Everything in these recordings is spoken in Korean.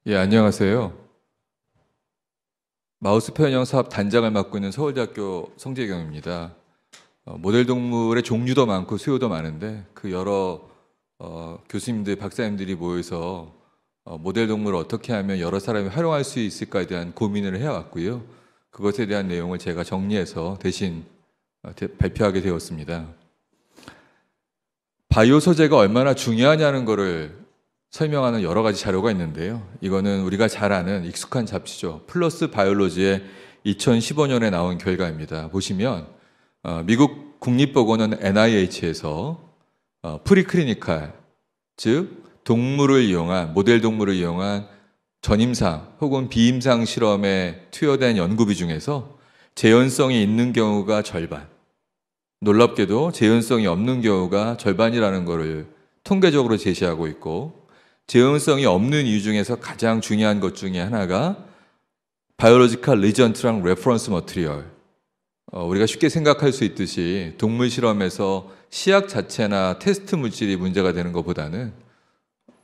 예, 안녕하세요. 마우스 편형 사업 단장을 맡고 있는 서울대학교 성재경입니다. 모델 동물의 종류도 많고 수요도 많은데 그 여러 교수님들, 박사님들이 모여서 모델 동물을 어떻게 하면 여러 사람이 활용할 수 있을까에 대한 고민을 해왔고요. 그것에 대한 내용을 제가 정리해서 대신 발표하게 되었습니다. 바이오 소재가 얼마나 중요하냐는 것을 설명하는 여러 가지 자료가 있는데요. 이거는 우리가 잘 아는 익숙한 잡지죠. 플러스 바이올로지의 2015년에 나온 결과입니다. 보시면 미국 국립보건원 NIH에서 프리클리니칼, 즉 동물을 이용한 모델 동물을 이용한 전임상 혹은 비임상 실험에 투여된 연구비 중에서 재현성이 있는 경우가 절반, 놀랍게도 재현성이 없는 경우가 절반이라는 것을 통계적으로 제시하고 있고, 재현성이 없는 이유 중에서 가장 중요한 것 중에 하나가 바이올로지컬 리전트랑 레퍼런스 머티리얼. 우리가 쉽게 생각할 수 있듯이 동물 실험에서 시약 자체나 테스트 물질이 문제가 되는 것보다는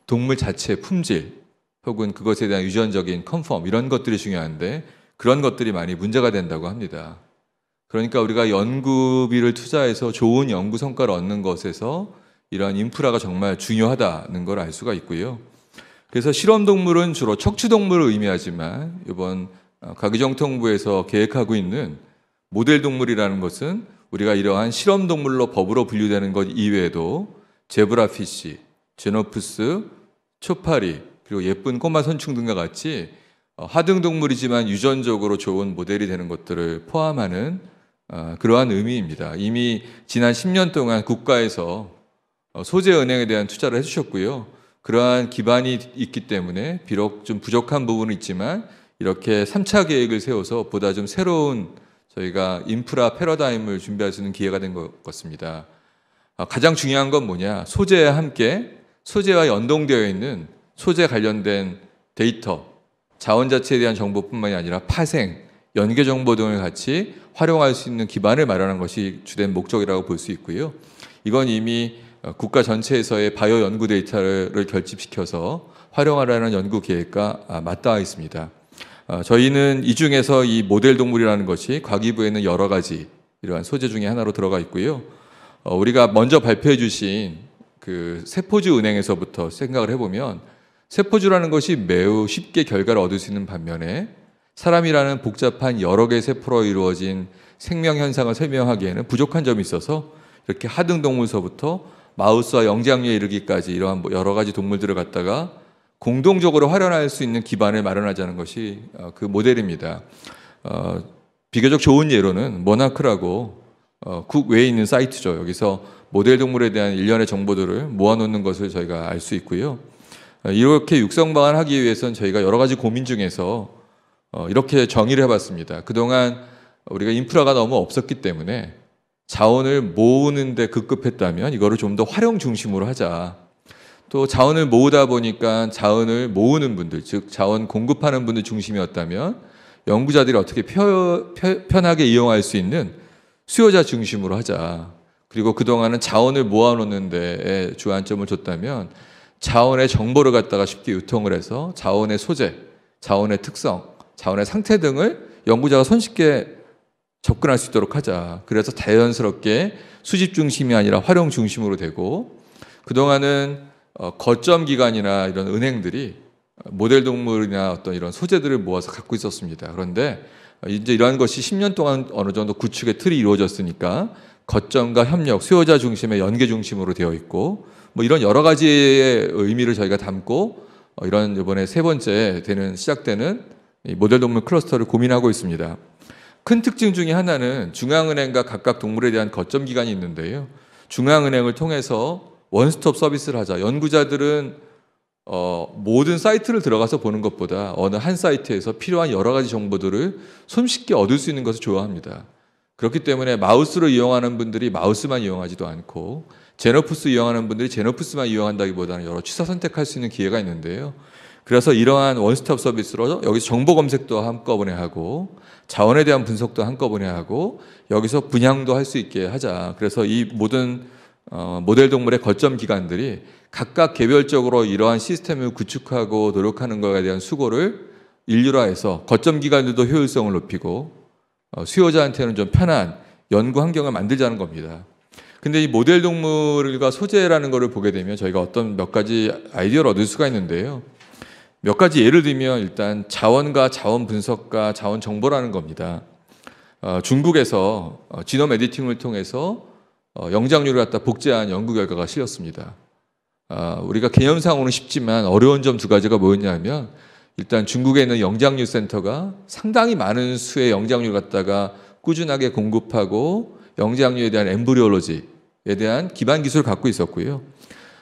동물 자체의 품질 혹은 그것에 대한 유전적인 컨펌 이런 것들이 중요한데 그런 것들이 많이 문제가 된다고 합니다. 그러니까 우리가 연구비를 투자해서 좋은 연구 성과를 얻는 것에서 이러한 인프라가 정말 중요하다는 걸 알 수가 있고요. 그래서 실험동물은 주로 척추동물을 의미하지만 이번 과기정통부에서 계획하고 있는 모델 동물이라는 것은 우리가 이러한 실험동물로 법으로 분류되는 것 이외에도 제브라피쉬, 제노푸스, 초파리, 그리고 예쁜 꼬마 선충 등과 같이 하등동물이지만 유전적으로 좋은 모델이 되는 것들을 포함하는 그러한 의미입니다. 이미 지난 10년 동안 국가에서 소재 은행에 대한 투자를 해주셨고요. 그러한 기반이 있기 때문에 비록 좀 부족한 부분은 있지만 이렇게 3차 계획을 세워서 보다 좀 새로운 저희가 인프라 패러다임을 준비할 수 있는 기회가 된 것 같습니다. 가장 중요한 건 뭐냐? 소재와 함께 소재와 연동되어 있는 소재 관련된 데이터, 자원 자체에 대한 정보뿐만이 아니라 파생, 연계 정보 등을 같이 활용할 수 있는 기반을 마련한 것이 주된 목적이라고 볼 수 있고요. 이건 이미 국가 전체에서의 바이오 연구 데이터를 결집시켜서 활용하라는 연구 계획과 맞닿아 있습니다. 저희는 이 중에서 이 모델 동물이라는 것이 과기부에는 여러 가지 이러한 소재 중에 하나로 들어가 있고요. 우리가 먼저 발표해 주신 그 세포주 은행에서부터 생각을 해보면 세포주라는 것이 매우 쉽게 결과를 얻을 수 있는 반면에 사람이라는 복잡한 여러 개의 세포로 이루어진 생명 현상을 설명하기에는 부족한 점이 있어서 이렇게 하등 동물서부터 마우스와 영장류에 이르기까지 이러한 여러 가지 동물들을 갖다가 공동적으로 활용할 수 있는 기반을 마련하자는 것이 그 모델입니다. 비교적 좋은 예로는 모나크라고 국외에 있는 사이트죠. 여기서 모델 동물에 대한 일련의 정보들을 모아놓는 것을 저희가 알 수 있고요. 이렇게 육성 방안을 하기 위해서는 저희가 여러 가지 고민 중에서 이렇게 정의를 해봤습니다. 그동안 우리가 인프라가 너무 없었기 때문에 자원을 모으는데 급급했다면 이거를 좀 더 활용 중심으로 하자. 또 자원을 모으다 보니까 자원을 모으는 분들, 즉 자원 공급하는 분들 중심이었다면 연구자들이 어떻게 편하게 이용할 수 있는 수요자 중심으로 하자. 그리고 그동안은 자원을 모아놓는 데에 주안점을 줬다면 자원의 정보를 갖다가 쉽게 유통을 해서 자원의 소재, 자원의 특성, 자원의 상태 등을 연구자가 손쉽게 접근할 수 있도록 하자. 그래서 자연스럽게 수집 중심이 아니라 활용 중심으로 되고, 그동안은 거점 기관이나 이런 은행들이 모델 동물이나 어떤 이런 소재들을 모아서 갖고 있었습니다. 그런데 이제 이러한 것이 10년 동안 어느 정도 구축의 틀이 이루어졌으니까 거점과 협력, 수요자 중심의 연계 중심으로 되어 있고, 뭐 이런 여러 가지의 의미를 저희가 담고 이런 이번에 세 번째 시작되는 이 모델 동물 클러스터를 고민하고 있습니다. 큰 특징 중에 하나는 중앙은행과 각각 동물에 대한 거점 기관이 있는데요. 중앙은행을 통해서 원스톱 서비스를 하자. 연구자들은 모든 사이트를 들어가서 보는 것보다 어느 한 사이트에서 필요한 여러 가지 정보들을 손쉽게 얻을 수 있는 것을 좋아합니다. 그렇기 때문에 마우스로 이용하는 분들이 마우스만 이용하지도 않고 제노푸스 이용하는 분들이 제노푸스만 이용한다기보다는 여러 취사 선택할 수 있는 기회가 있는데요. 그래서 이러한 원스톱 서비스로 여기서 정보 검색도 한꺼번에 하고 자원에 대한 분석도 한꺼번에 하고 여기서 분양도 할 수 있게 하자. 그래서 이 모든 모델 동물의 거점 기관들이 각각 개별적으로 이러한 시스템을 구축하고 노력하는 것에 대한 수고를 일률화해서 거점 기관들도 효율성을 높이고 수요자한테는 좀 편한 연구 환경을 만들자는 겁니다. 근데 이 모델 동물과 소재라는 것을 보게 되면 저희가 어떤 몇 가지 아이디어를 얻을 수가 있는데요. 몇 가지 예를 들면 일단 자원과 자원 분석과 자원 정보라는 겁니다. 중국에서 지놈 에디팅을 통해서 영장류를 갖다 복제한 연구 결과가 실렸습니다. 우리가 개념상으로는 쉽지만 어려운 점 두 가지가 뭐였냐면 일단 중국에 있는 영장류 센터가 상당히 많은 수의 영장류를 갖다가 꾸준하게 공급하고 영장류에 대한 엠브리올로지에 대한 기반 기술을 갖고 있었고요.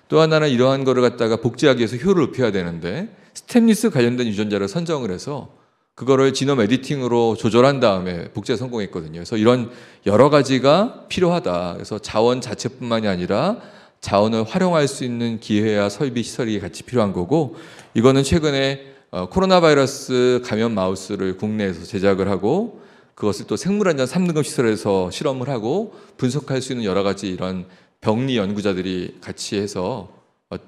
또 하나는 이러한 거를 갖다가 복제하기 위해서 효율을 높여야 되는데 스템리스 관련된 유전자를 선정을 해서 그거를 지놈 에디팅으로 조절한 다음에 복제에 성공했거든요. 그래서 이런 여러 가지가 필요하다. 그래서 자원 자체뿐만이 아니라 자원을 활용할 수 있는 기회와 설비 시설이 같이 필요한 거고, 이거는 최근에 코로나 바이러스 감염 마우스를 국내에서 제작을 하고 그것을 또 생물안전 3등급 시설에서 실험을 하고 분석할 수 있는 여러 가지 이런 병리 연구자들이 같이 해서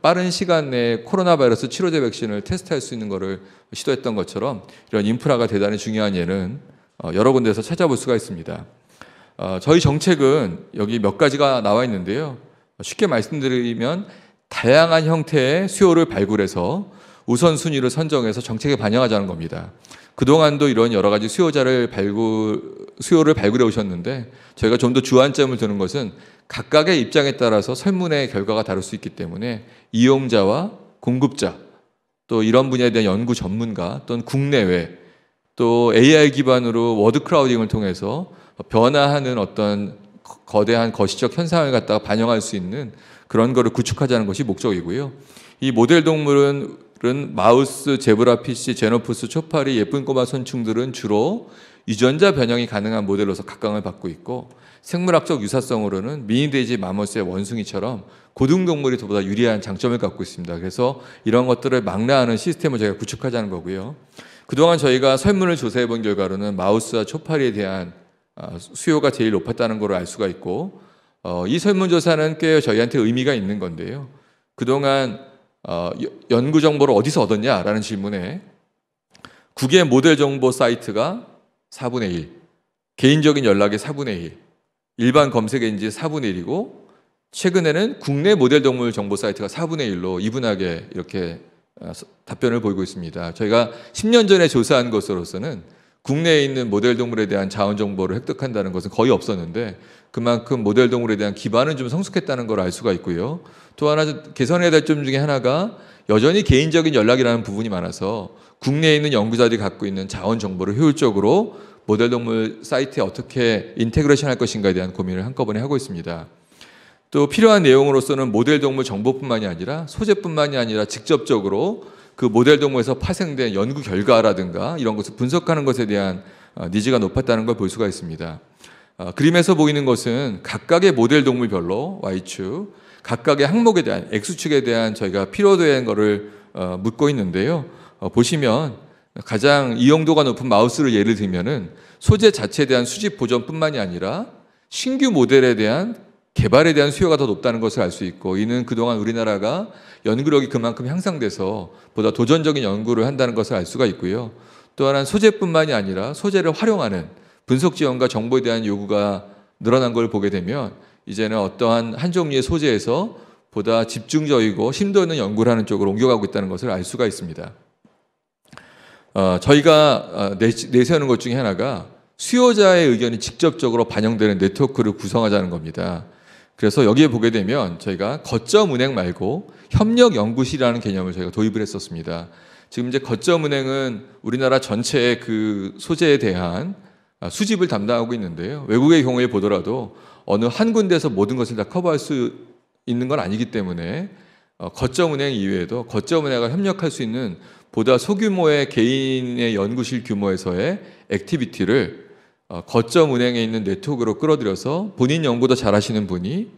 빠른 시간 내에 코로나 바이러스 치료제 백신을 테스트할 수 있는 것을 시도했던 것처럼 이런 인프라가 대단히 중요한 예는 여러 군데에서 찾아볼 수가 있습니다. 저희 정책은 여기 몇 가지가 나와 있는데요. 쉽게 말씀드리면 다양한 형태의 수요를 발굴해서 우선순위를 선정해서 정책에 반영하자는 겁니다. 그동안도 이런 여러 가지 수요를 발굴해 오셨는데 저희가 좀 더 주안점을 두는 것은 각각의 입장에 따라서 설문의 결과가 다를 수 있기 때문에 이용자와 공급자, 또 이런 분야에 대한 연구 전문가, 또는 국내외, 또 AI 기반으로 워드 크라우딩을 통해서 변화하는 어떤 거대한 거시적 현상을 갖다가 반영할 수 있는 그런 거를 구축하자는 것이 목적이고요. 이 모델 동물은 마우스, 제브라피쉬, 제노푸스, 초파리, 예쁜 꼬마 선충들은 주로 유전자 변형이 가능한 모델로서 각광을 받고 있고, 생물학적 유사성으로는 미니돼지, 마모스의 원숭이처럼 고등동물이 저보다 유리한 장점을 갖고 있습니다. 그래서 이런 것들을 망라하는 시스템을 저희가 구축하자는 거고요. 그동안 저희가 설문을 조사해 본 결과로는 마우스와 초파리에 대한 수요가 제일 높았다는 걸 알 수가 있고, 이 설문조사는 꽤 저희한테 의미가 있는 건데요. 그동안 연구 정보를 어디서 얻었냐라는 질문에 국외 모델 정보 사이트가 4분의 1, 개인적인 연락의 4분의 1, 일반 검색 엔진 4분의 1이고, 최근에는 국내 모델 동물 정보 사이트가 4분의 1로 이분하게 이렇게 답변을 보이고 있습니다. 저희가 10년 전에 조사한 것으로서는 국내에 있는 모델 동물에 대한 자원 정보를 획득한다는 것은 거의 없었는데 그만큼 모델 동물에 대한 기반은 좀 성숙했다는 걸 알 수가 있고요. 또 하나 개선해야 될 점 중에 하나가 여전히 개인적인 연락이라는 부분이 많아서 국내에 있는 연구자들이 갖고 있는 자원 정보를 효율적으로 모델 동물 사이트에 어떻게 인테그레이션 할 것인가에 대한 고민을 한꺼번에 하고 있습니다. 또 필요한 내용으로서는 모델 동물 정보뿐만이 아니라 소재뿐만이 아니라 직접적으로 그 모델 동물에서 파생된 연구 결과라든가 이런 것을 분석하는 것에 대한 니즈가 높았다는 걸 볼 수가 있습니다. 그림에서 보이는 것은 각각의 모델 동물별로 Y축, 각각의 항목에 대한 X축에 대한 저희가 필요된 거를 묻고 있는데요. 보시면 가장 이용도가 높은 마우스를 예를 들면은 소재 자체에 대한 수집 보존뿐만이 아니라 신규 모델에 대한 개발에 대한 수요가 더 높다는 것을 알 수 있고, 이는 그동안 우리나라가 연구력이 그만큼 향상돼서 보다 도전적인 연구를 한다는 것을 알 수가 있고요. 또 하나는 소재뿐만이 아니라 소재를 활용하는 분석 지원과 정보에 대한 요구가 늘어난 걸 보게 되면 이제는 어떠한 한 종류의 소재에서 보다 집중적이고 심도 있는 연구를 하는 쪽으로 옮겨가고 있다는 것을 알 수가 있습니다. 저희가 내세우는 것 중에 하나가 수요자의 의견이 직접적으로 반영되는 네트워크를 구성하자는 겁니다. 그래서 여기에 보게 되면 저희가 거점 은행 말고 협력 연구실이라는 개념을 저희가 도입을 했었습니다. 지금 이제 거점 은행은 우리나라 전체의 그 소재에 대한 수집을 담당하고 있는데요. 외국의 경우에 보더라도 어느 한 군데에서 모든 것을 다 커버할 수 있는 건 아니기 때문에 거점 은행 이외에도 거점 은행과 협력할 수 있는 보다 소규모의 개인의 연구실 규모에서의 액티비티를 거점 은행에 있는 네트워크로 끌어들여서 본인 연구도 잘하시는 분이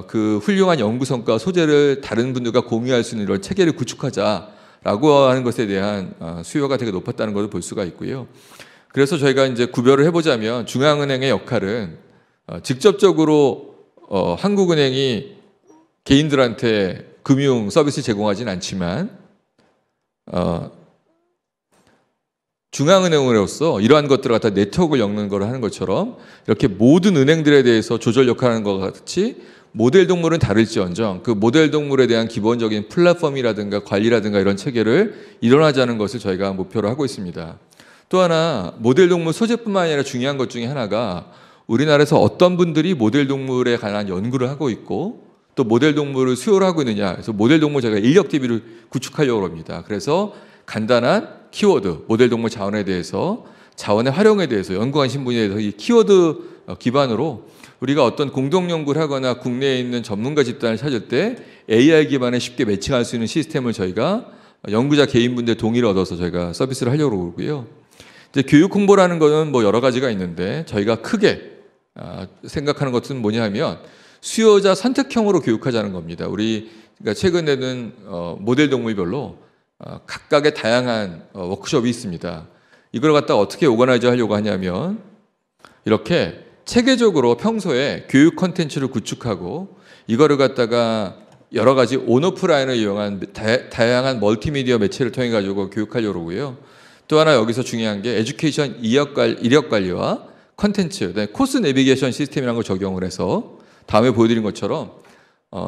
그 훌륭한 연구 성과 소재를 다른 분들과 공유할 수 있는 이런 체계를 구축하자라고 하는 것에 대한 수요가 되게 높았다는 것을 볼 수가 있고요. 그래서 저희가 이제 구별을 해보자면 중앙은행의 역할은 직접적으로 한국은행이 개인들한테 금융 서비스 제공하지는 않지만 중앙은행으로서 이러한 것들을 갖다 네트워크를 엮는 걸 하는 것처럼 이렇게 모든 은행들에 대해서 조절 역할을 하는 것 같이 모델 동물은 다를지언정 그 모델 동물에 대한 기본적인 플랫폼이라든가 관리라든가 이런 체계를 일어나자는 것을 저희가 목표로 하고 있습니다. 또 하나 모델 동물 소재뿐만 아니라 중요한 것 중에 하나가 우리나라에서 어떤 분들이 모델 동물에 관한 연구를 하고 있고 또 모델 동물을 수요를 하고 있느냐. 그래서 모델 동물 제가 인력 DB를 구축하려고 합니다. 그래서 간단한 키워드, 모델 동물 자원에 대해서 자원의 활용에 대해서 연구하신 분에 대해서 이 키워드 기반으로 우리가 어떤 공동 연구를 하거나 국내에 있는 전문가 집단을 찾을 때 AI 기반에 쉽게 매칭할 수 있는 시스템을 저희가 연구자 개인분들 동의를 얻어서 저희가 서비스를 하려고 그러고요. 이제 교육 홍보라는 거는 뭐 여러 가지가 있는데 저희가 크게 생각하는 것은 뭐냐 하면 수요자 선택형으로 교육하자는 겁니다. 그러니까 최근에는 모델 동물별로 각각의 다양한 워크숍이 있습니다. 이걸 갖다가 어떻게 오거나이즈 하려고 하냐면 이렇게 체계적으로 평소에 교육 콘텐츠를 구축하고 이거를 갖다가 여러 가지 온오프라인을 이용한 다양한 멀티미디어 매체를 통해 가지고 교육하려고 하고요. 또 하나 여기서 중요한 게 에듀케이션 이력 관리와 콘텐츠, 코스 내비게이션 시스템이라는 걸 적용을 해서 다음에 보여드린 것처럼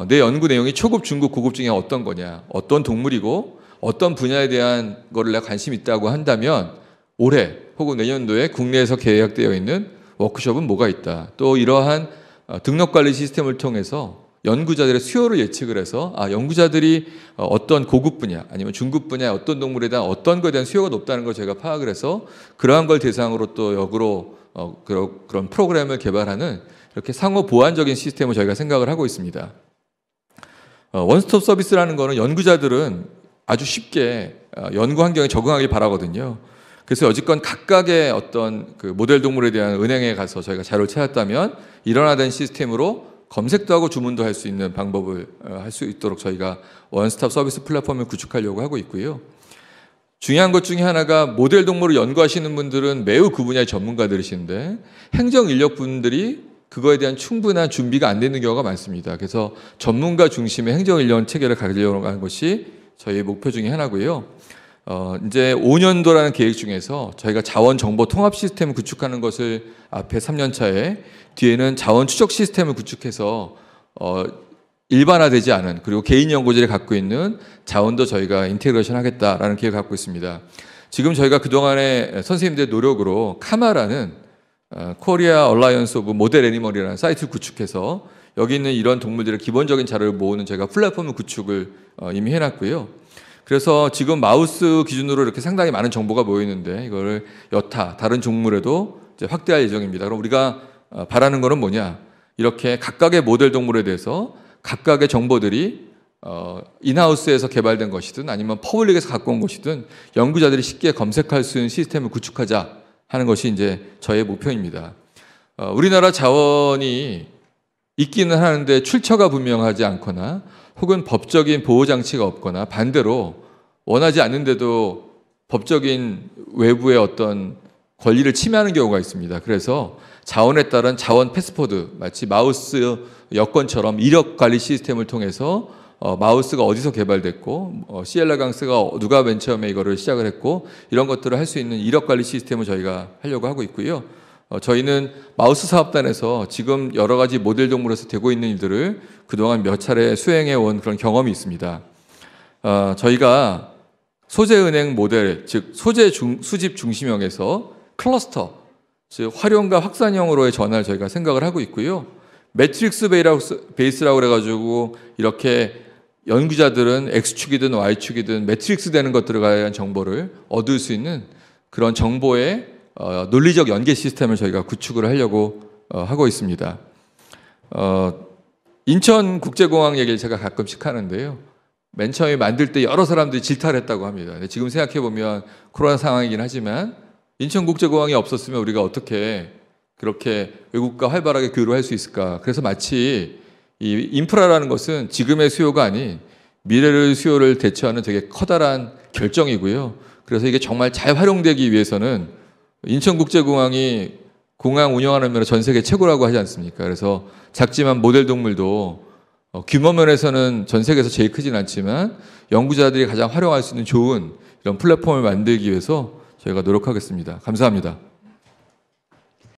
내 연구 내용이 초급, 중급, 고급 중에 어떤 거냐, 어떤 동물이고 어떤 분야에 대한 거를 내가 관심이 있다고 한다면 올해 혹은 내년도에 국내에서 계약되어 있는 워크숍은 뭐가 있다. 또 이러한 등록관리 시스템을 통해서 연구자들의 수요를 예측을 해서 연구자들이 어떤 고급 분야 아니면 중급 분야의 어떤 동물에 대한 어떤 것에 대한 수요가 높다는 걸 저희가 파악을 해서 그러한 걸 대상으로 또 역으로 그런 프로그램을 개발하는 이렇게 상호 보완적인 시스템을 저희가 생각을 하고 있습니다. 원스톱 서비스라는 거는 연구자들은 아주 쉽게 연구 환경에 적응하길 바라거든요. 그래서 여지껏 각각의 어떤 그 모델 동물에 대한 은행에 가서 저희가 자료를 찾았다면 일원화된 시스템으로 검색도 하고 주문도 할 수 있는 방법을 할 수 있도록 저희가 원스톱 서비스 플랫폼을 구축하려고 하고 있고요. 중요한 것 중에 하나가 모델 동물을 연구하시는 분들은 매우 그 분야의 전문가들이신데 행정 인력 분들이 그거에 대한 충분한 준비가 안 되는 경우가 많습니다. 그래서 전문가 중심의 행정 인력 체계를 가지려고 하는 것이 저희의 목표 중에 하나고요. 이제 5년도라는 계획 중에서 저희가 자원 정보 통합 시스템을 구축하는 것을 앞에 3년 차에 뒤에는 자원 추적 시스템을 구축해서 일반화되지 않은 그리고 개인 연구자들이 갖고 있는 자원도 저희가 인테그레이션 하겠다라는 계획을 갖고 있습니다. 지금 저희가 그동안의 선생님들의 노력으로 카마라는 코리아 얼라이언스 오브 모델 애니멀이라는 사이트를 구축해서 여기 있는 이런 동물들의 기본적인 자료를 모으는 저희가 플랫폼을 구축을 이미 해놨고요. 그래서 지금 마우스 기준으로 이렇게 상당히 많은 정보가 모여 있는데 이거를 여타 다른 종물에도 이제 확대할 예정입니다. 그럼 우리가 바라는 거는 뭐냐? 이렇게 각각의 모델 동물에 대해서 각각의 정보들이 인하우스에서 개발된 것이든 아니면 퍼블릭에서 갖고 온 것이든 연구자들이 쉽게 검색할 수 있는 시스템을 구축하자 하는 것이 이제 저의 목표입니다. 우리나라 자원이 있기는 하는데 출처가 분명하지 않거나 혹은 법적인 보호 장치가 없거나 반대로 원하지 않는데도 법적인 외부의 어떤 권리를 침해하는 경우가 있습니다. 그래서 자원에 따른 자원 패스포드, 마치 마우스 여권처럼 이력 관리 시스템을 통해서 마우스가 어디서 개발됐고 시엘라 강스가 누가 맨 처음에 이거를 시작을 했고 이런 것들을 할 수 있는 이력 관리 시스템을 저희가 하려고 하고 있고요. 저희는 마우스 사업단에서 지금 여러 가지 모델 동물에서 되고 있는 일들을 그동안 몇 차례 수행해 온 그런 경험이 있습니다. 저희가 소재은행 모델, 즉 소재 수집 중심형에서 클러스터, 즉 활용과 확산형으로의 전환을 저희가 생각을 하고 있고요. 매트릭스 베이스라고 그래가지고 이렇게 연구자들은 X축이든 Y축이든 매트릭스 되는 것들에 관한 정보를 얻을 수 있는 그런 정보의 논리적 연계 시스템을 저희가 구축을 하려고 하고 있습니다. 인천국제공항 얘기를 제가 가끔씩 하는데요. 맨 처음에 만들 때 여러 사람들이 질타를 했다고 합니다. 근데 지금 생각해 보면 코로나 상황이긴 하지만 인천국제공항이 없었으면 우리가 어떻게 그렇게 외국과 활발하게 교류를 할 수 있을까? 그래서 마치 이 인프라라는 것은 지금의 수요가 아닌 미래의 수요를 대처하는 되게 커다란 결정이고요. 그래서 이게 정말 잘 활용되기 위해서는 인천국제공항이 공항 운영하는 면에서 전 세계 최고라고 하지 않습니까? 그래서 작지만 모델 동물도 규모 면에서는 전 세계에서 제일 크진 않지만 연구자들이 가장 활용할 수 있는 좋은 이런 플랫폼을 만들기 위해서 저희가 노력하겠습니다. 감사합니다.